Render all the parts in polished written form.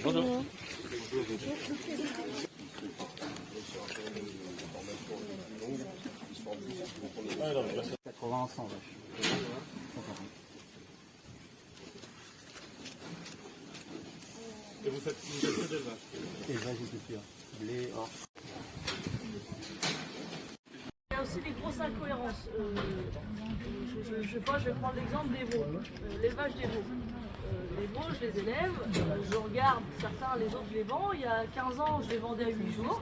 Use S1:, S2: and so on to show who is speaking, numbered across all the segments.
S1: Bonjour. Alors, 80 100 vaches. Et vous faites que des vaches? Élevage et culture. Blé, or.
S2: Il y a aussi des grosses incohérences. Je sais pas, je vais prendre l'exemple des veaux, l'élevage des veaux. Les veaux, je les élève, je regarde certains, les autres je les vends. Il y a 15 ans, je les vendais à 8 jours.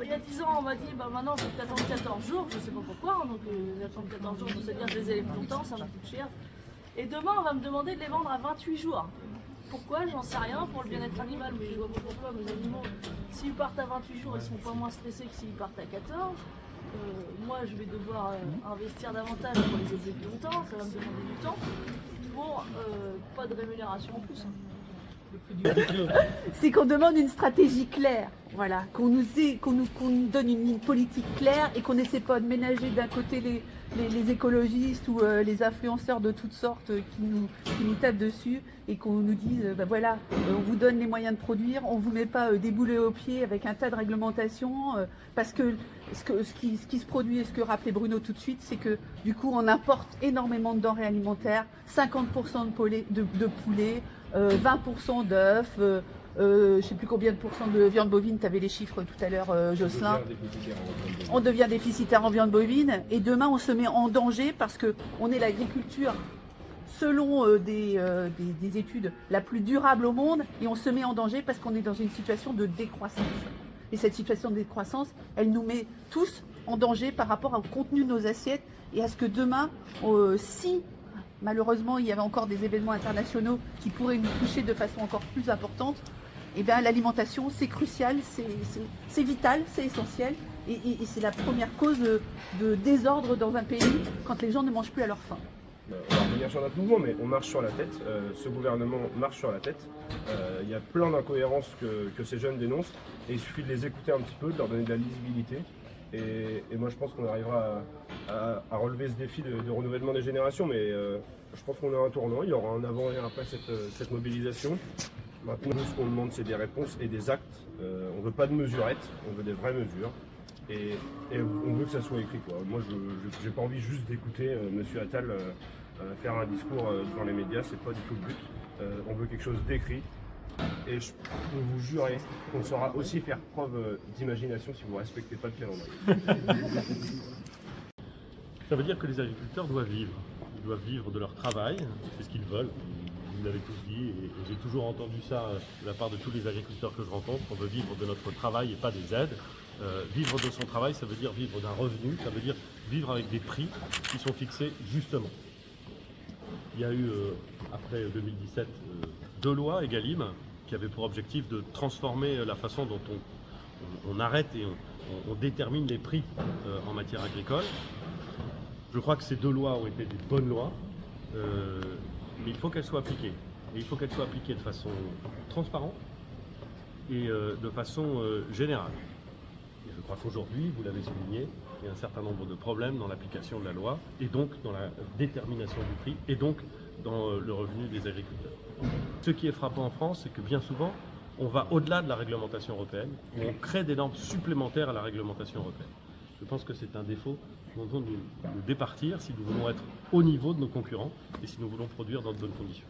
S2: Il y a 10 ans, on m'a dit, bah maintenant, il faut que tu attendre 14 jours. Je sais pas pourquoi, hein, donc j'attends 14 jours, c'est-à-dire que je les élève longtemps, ça me coûte cher. Et demain, on va me demander de les vendre à 28 jours. Pourquoi? J'en sais rien pour le bien-être animal, mais je vois pas pourquoi mes animaux, s'ils partent à 28 jours, ils sont pas moins stressés que s'ils partent à 14. Moi, je vais devoir investir davantage pour les élever plus longtemps, ça va me demander du temps, pour pas de rémunération en plus.
S3: C'est qu'on demande une stratégie claire, voilà, qu'on nous donne une ligne politique claire et qu'on n'essaie pas de ménager d'un côté les écologistes ou les influenceurs de toutes sortes qui nous tapent dessus et qu'on nous dise, ben voilà, on vous donne les moyens de produire, on ne vous met pas des boulets aux pieds avec un tas de réglementations, parce que ce qui se produit et ce que rappelait Bruno tout de suite, c'est que du coup on importe énormément de denrées alimentaires, 50% de poulet, 20% d'œufs, je ne sais plus combien de pourcents de viande bovine, tu avais les chiffres tout à l'heure, Jocelyn. On devient déficitaire en viande bovine et demain on se met en danger parce qu'on est l'agriculture selon des études la plus durable au monde et on se met en danger parce qu'on est dans une situation de décroissance. Et cette situation de décroissance, elle nous met tous en danger par rapport au contenu de nos assiettes et à ce que demain, si malheureusement il y avait encore des événements internationaux qui pourraient nous toucher de façon encore plus importante, eh bien l'alimentation c'est crucial, c'est vital, c'est essentiel et c'est la première cause de désordre dans un pays quand les gens ne mangent plus à leur faim.
S4: On va revenir sur notre mouvement, mais on marche sur la tête. Ce gouvernement marche sur la tête. Il y a plein d'incohérences que ces jeunes dénoncent et il suffit de les écouter un petit peu, de leur donner de la lisibilité. Et moi je pense qu'on arrivera à relever ce défi de renouvellement des générations, mais je pense qu'on a un tournant, il y aura un avant et un après cette mobilisation. Maintenant, nous, ce qu'on demande, c'est des réponses et des actes. On ne veut pas de mesurettes, on veut des vraies mesures. Et on veut que ça soit écrit, quoi. Moi, je n'ai pas envie juste d'écouter M. Attal faire un discours devant les médias, c'est pas du tout le but. On veut quelque chose d'écrit. Et je peux vous jurer qu'on saura aussi faire preuve d'imagination si vous ne respectez pas le calendrier.
S5: Ça veut dire que les agriculteurs doivent vivre. Ils doivent vivre de leur travail, c'est ce qu'ils veulent. Vous l'avez tous dit, et j'ai toujours entendu ça de la part de tous les agriculteurs que je rencontre. On veut vivre de notre travail et pas des aides. Vivre de son travail, ça veut dire vivre d'un revenu, ça veut dire vivre avec des prix qui sont fixés justement. Il y a eu, après 2017, deux lois Egalim qui avaient pour objectif de transformer la façon dont on arrête et on détermine les prix en matière agricole. Je crois que ces deux lois ont été des bonnes lois, mais il faut qu'elles soient appliquées. Et il faut qu'elles soient appliquées de façon transparente et de façon générale. Et je crois qu'aujourd'hui, vous l'avez souligné, il y a un certain nombre de problèmes dans l'application de la loi, et donc dans la détermination du prix, et donc dans le revenu des agriculteurs. Ce qui est frappant en France, c'est que bien souvent, on va au-delà de la réglementation européenne, et on crée des normes supplémentaires à la réglementation européenne. Je pense que c'est un défaut dont nous devons nous départir si nous voulons être au niveau de nos concurrents et si nous voulons produire dans de bonnes conditions.